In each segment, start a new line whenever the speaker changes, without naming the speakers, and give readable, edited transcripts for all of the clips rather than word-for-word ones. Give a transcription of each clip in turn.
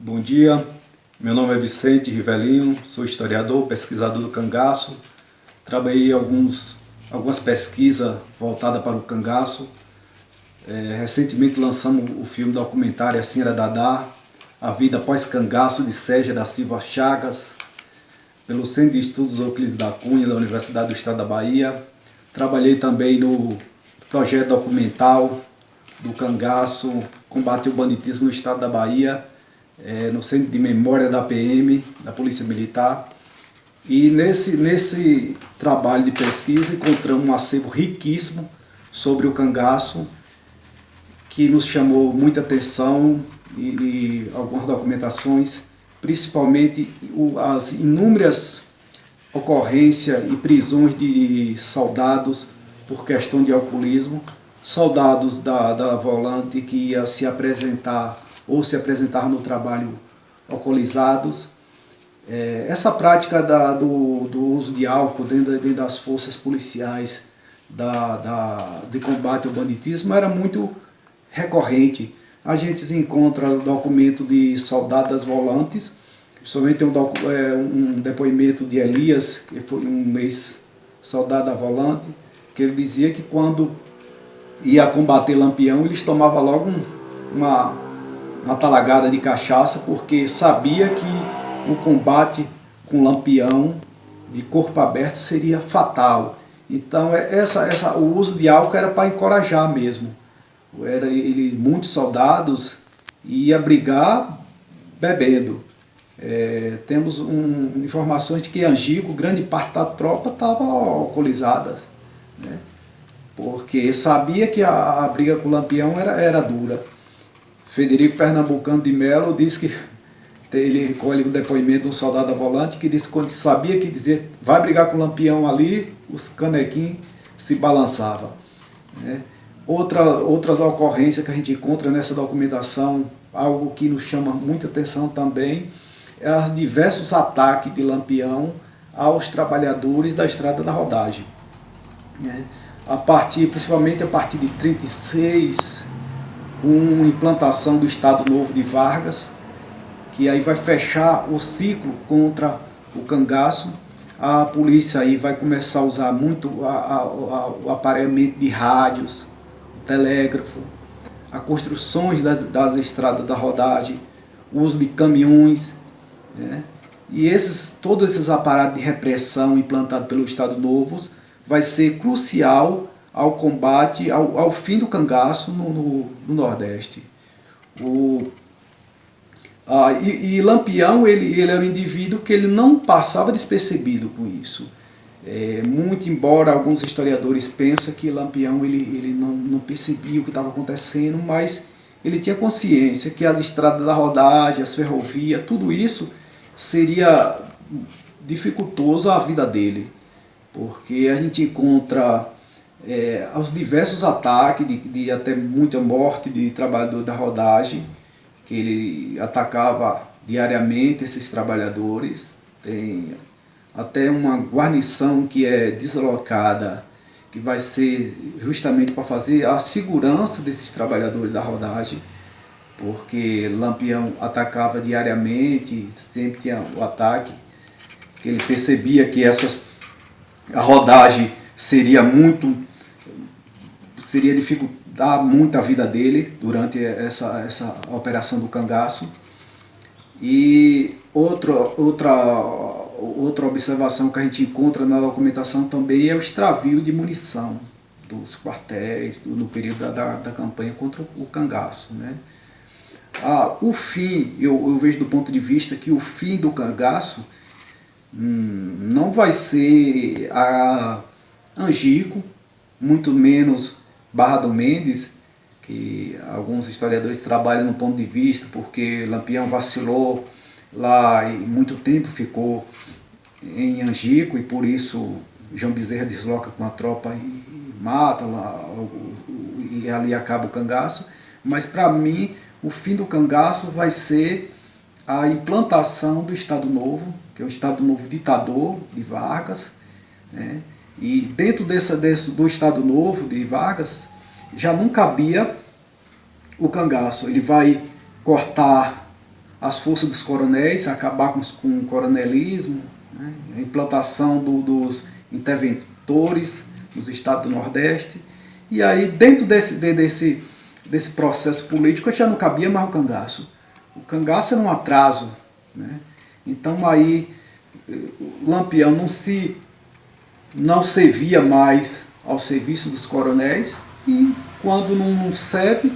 Bom dia, meu nome é Vicente Rivelino, sou historiador, pesquisador do cangaço. Trabalhei em algumas pesquisas voltadas para o cangaço. Recentemente lançamos o filme documentário A Senhora Dadá, A Vida Pós-Cangaço, de Sérgio da Silva Chagas, pelo Centro de Estudos Euclides da Cunha, da Universidade do Estado da Bahia. Trabalhei também no projeto documental do cangaço, combate ao banditismo no Estado da Bahia, no Centro de Memória da PM, da Polícia Militar. E nesse trabalho de pesquisa encontramos um acervo riquíssimo sobre o cangaço, que nos chamou muita atenção e algumas documentações, principalmente as inúmeras ocorrências e prisões de soldados por questão de alcoolismo, soldados da Volante que ia se apresentar ou se apresentar no trabalho alcoolizados. Essa prática do uso de álcool dentro das forças policiais de combate ao banditismo era muito recorrente. A gente encontra documento de soldados das Volantes, principalmente tem um depoimento de Elias, que foi um ex-soldado da Volante, que ele dizia que quando ia combater Lampião, eles tomavam logo uma talagada de cachaça, porque sabia que o combate com Lampião de corpo aberto seria fatal. Então o uso de álcool era para encorajar mesmo. Muitos soldados iam brigar bebendo. Temos informações de que em Angico, grande parte da tropa estava alcoolizada, né? Porque sabia que a briga com o Lampião era dura. Federico Pernambucano de Melo disse que ele recolhe o depoimento de um soldado da Volante que disse que quando sabia que dizer vai brigar com o Lampião ali, os canequinhos se balançavam, né? Outras ocorrências que a gente encontra nessa documentação, algo que nos chama muita atenção também, é os diversos ataques de Lampião aos trabalhadores da Estrada da Rodagem, né? Principalmente a partir de 1936, com implantação do Estado Novo de Vargas, que aí vai fechar o ciclo contra o cangaço. A polícia aí vai começar a usar muito o aparelhamento de rádios, o telégrafo, as construções das estradas da rodagem, o uso de caminhões, né? E todos esses aparatos de repressão implantados pelo Estado Novo vai ser crucial ao combate, ao fim do cangaço no Nordeste. Lampião ele era um indivíduo que ele não passava despercebido com isso. Muito embora alguns historiadores pensem que Lampião ele não percebia o que estava acontecendo, mas ele tinha consciência que as estradas da rodagem, as ferrovias, tudo isso seria dificultoso à vida dele, porque a gente encontra os diversos ataques de até muita morte de trabalhador da rodagem, que ele atacava diariamente esses trabalhadores. Tem até uma guarnição que é deslocada, que vai ser justamente para fazer a segurança desses trabalhadores da rodagem, porque Lampião atacava diariamente, sempre tinha o ataque, que ele percebia que a rodagem seria dificultar muito a vida dele durante essa operação do cangaço. E outra observação que a gente encontra na documentação também é o extravio de munição dos quartéis no período da campanha contra o cangaço, né? O fim, eu vejo do ponto de vista que o fim do cangaço não vai ser a Angico, muito menos Barra do Mendes, que alguns historiadores trabalham no ponto de vista, porque Lampião vacilou lá e muito tempo ficou em Angico, e por isso João Bezerra desloca com a tropa e mata lá, e ali acaba o cangaço. Mas para mim o fim do cangaço vai ser a implantação do Estado Novo, que é o Estado Novo ditador de Vargas, né? E dentro do Estado Novo de Vargas já não cabia o cangaço. Ele vai cortar as forças dos coronéis, acabar com o coronelismo, né? A implantação dos interventores nos estados do Nordeste. E aí, dentro desse processo político, já não cabia mais o cangaço. O cangaço era um atraso, né? Então aí Lampião não servia mais ao serviço dos coronéis, e quando não serve,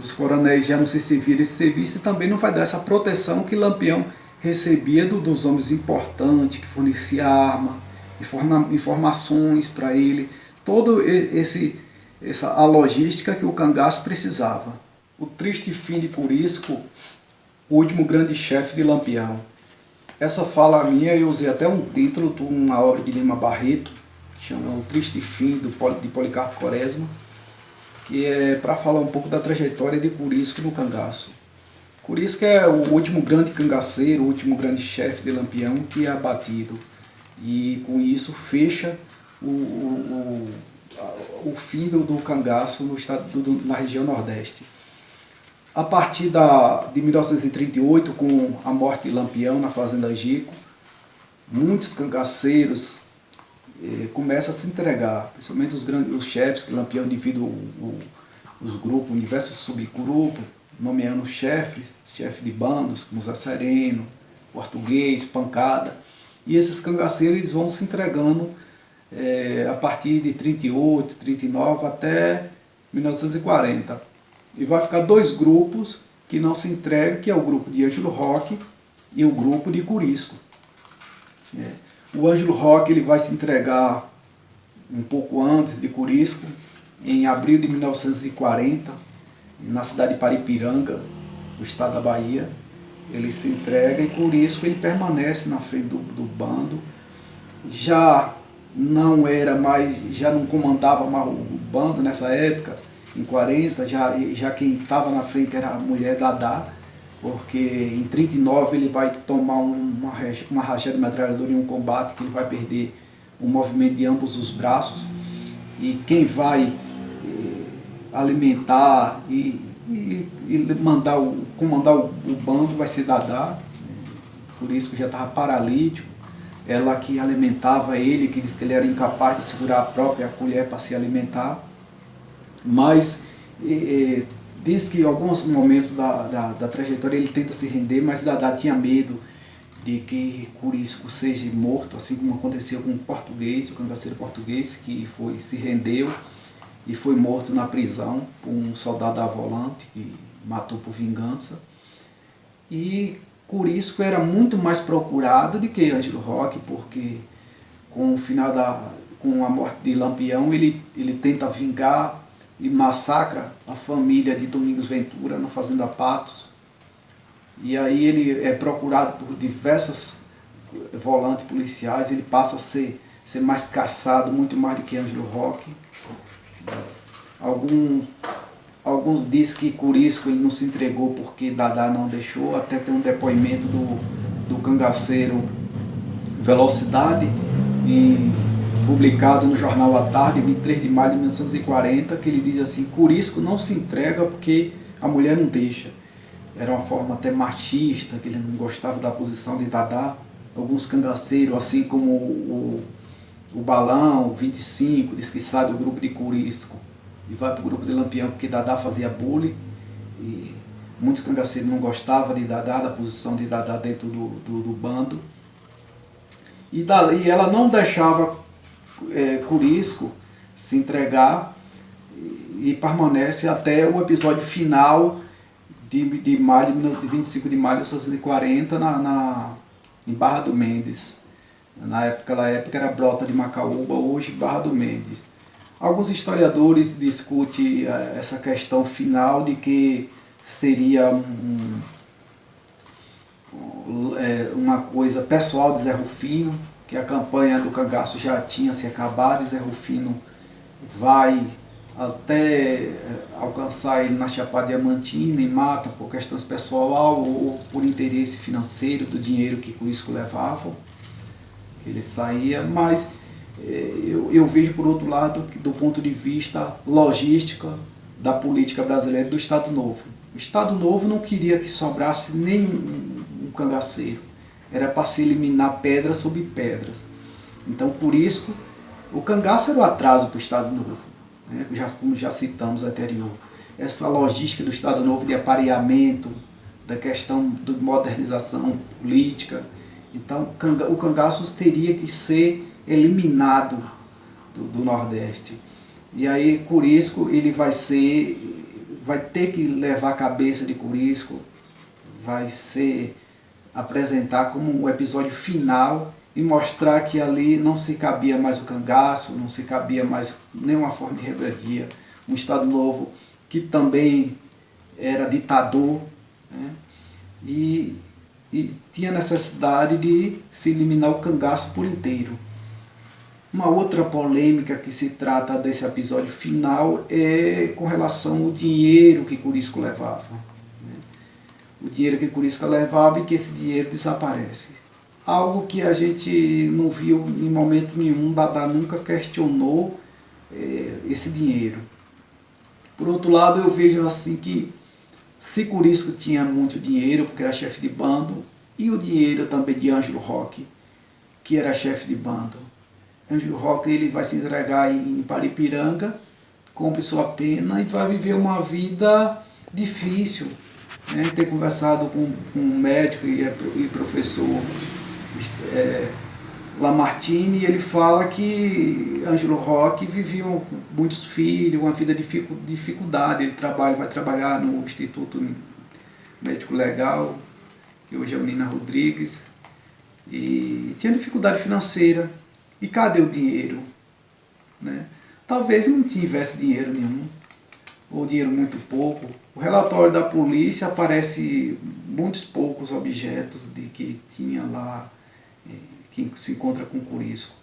os coronéis já não se serviram esse serviço, e também não vai dar essa proteção que Lampião recebia dos homens importantes, que fornecia arma, informações para ele, toda a logística que o cangaço precisava. O triste fim de Curisco, o último grande chefe de Lampião. Essa fala minha eu usei até um título de uma obra de Lima Barreto, que chama O Triste Fim, de Policarpo Quaresma, que é para falar um pouco da trajetória de Curisco no cangaço. Curisco é o último grande cangaceiro, o último grande chefe de Lampião que é abatido. E com isso fecha o fim do cangaço no estado, na região Nordeste. A partir de 1938, com a morte de Lampião na Fazenda Angico, muitos cangaceiros começam a se entregar, principalmente os chefes, que Lampião divide os grupos em diversos subgrupos, nomeando chefes de bandos, como Zé Sereno, Português, Pancada. E esses cangaceiros eles vão se entregando a partir de 38, 39 até 1940. E vai ficar dois grupos que não se entregam, que é o grupo de Ângelo Roque e o grupo de Curisco. O Ângelo Roque ele vai se entregar um pouco antes de Curisco, em abril de 1940, na cidade de Paripiranga, no estado da Bahia. Ele se entrega, e Curisco ele permanece na frente do bando. Já não comandava mais o bando nessa época. Em 40, já quem estava na frente era a mulher Dadá, porque em 39 ele vai tomar uma rajada de metralhadora em um combate que ele vai perder o movimento de ambos os braços, e quem vai alimentar e comandar o bando vai ser Dadá. Por isso que já estava paralítico, ela que alimentava ele, que disse que ele era incapaz de segurar a própria colher para se alimentar. Mas diz que em alguns momentos da trajetória ele tenta se render, mas Dadá tinha medo de que Curisco seja morto, assim como aconteceu com o cangaceiro português, que se rendeu e foi morto na prisão por um soldado da Volante, que matou por vingança. E Curisco era muito mais procurado do que Ângelo Roque, porque com a morte de Lampião ele tenta vingar e massacra a família de Domingos Ventura na Fazenda Patos. E aí ele é procurado por diversas volantes policiais, ele passa a ser mais caçado, muito mais do que Ângelo Roque. Alguns dizem que Curisco ele não se entregou porque Dadá não deixou. Até tem um depoimento do cangaceiro Velocidade, publicado no jornal A Tarde, 23 de maio de 1940, que ele diz assim: Curisco não se entrega porque a mulher não deixa. Era uma forma até machista, que ele não gostava da posição de Dadá. Alguns cangaceiros, assim como o Balão, o 25, diz que sai do grupo de Curisco e vai para o grupo de Lampião porque Dadá fazia bullying. E muitos cangaceiros não gostavam de Dadá, da posição de Dadá dentro do bando. E ela não deixava Curisco se entregar, e permanece até o episódio final de 25 de maio de 1940 em Barra do Mendes. Naquela época era Brota de Macaúba, hoje Barra do Mendes. Alguns historiadores discutem essa questão final de que seria uma coisa pessoal de Zé Rufino, que a campanha do cangaço já tinha se acabado, e Zé Rufino vai até alcançar ele na Chapada Diamantina e mata por questões pessoal ou por interesse financeiro do dinheiro que Curisco levava, que ele saía. Mas eu vejo por outro lado, do ponto de vista logística da política brasileira do Estado Novo. O Estado Novo não queria que sobrasse nem um cangaceiro. Era para se eliminar pedras sobre pedras. Então, por isso, o cangaço era o atraso para o Estado Novo, né? Como já citamos anterior. Essa logística do Estado Novo de apareamento, da questão de modernização política. Então, o cangaço teria que ser eliminado do Nordeste. E aí, Corisco, ele vai ter que levar a cabeça de Corisco, vai ser apresentar como um episódio final e mostrar que ali não se cabia mais o cangaço, não se cabia mais nenhuma forma de rebeldia. Um Estado Novo que também era ditador, né? E tinha necessidade de se eliminar o cangaço por inteiro. Uma outra polêmica que se trata desse episódio final é com relação ao dinheiro que Corisco levava, né? O dinheiro que Corisco levava e que esse dinheiro desaparece. Algo que a gente não viu em momento nenhum, Dadá nunca questionou esse dinheiro. Por outro lado, eu vejo assim que se Corisco tinha muito dinheiro, porque era chefe de bando, e o dinheiro também de Ângelo Roque, que era chefe de bando. Ângelo Roque ele vai se entregar em Paripiranga, cumpre sua pena e vai viver uma vida difícil, né? Ter conversado com um médico e professor Lamartine, ele fala que Ângelo Roque vivia muitos filhos, uma vida de dificuldade. Ele vai trabalhar no Instituto Médico Legal, que hoje é o Nina Rodrigues, e tinha dificuldade financeira. E cadê o dinheiro? Né? Talvez não tivesse dinheiro nenhum, ou dinheiro muito pouco. O relatório da polícia aparece muitos poucos objetos de que tinha lá, que se encontra com Corisco.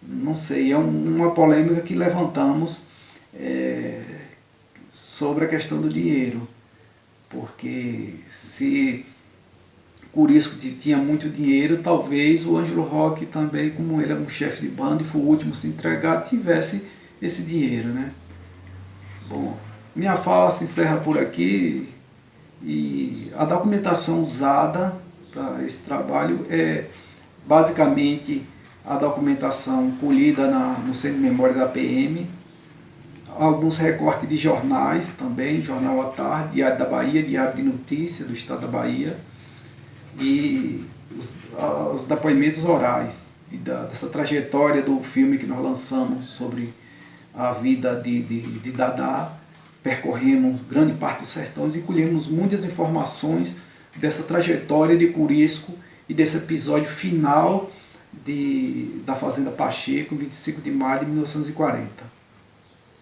Não sei, é uma polêmica que levantamos sobre a questão do dinheiro. Porque se Corisco tinha muito dinheiro, talvez o Ângelo Roque também, como ele é um chefe de bando e foi o último a se entregar, tivesse esse dinheiro, né? Bom, minha fala se encerra por aqui e a documentação usada para esse trabalho é basicamente a documentação colhida no Centro de Memória da PM, alguns recortes de jornais também, Jornal à Tarde, Diário da Bahia, Diário de Notícias do Estado da Bahia, e os depoimentos orais dessa trajetória do filme que nós lançamos sobre a vida de Dadá. Percorremos grande parte dos sertões e colhemos muitas informações dessa trajetória de Corisco e desse episódio final da Fazenda Pacheco, em 25 de maio de 1940.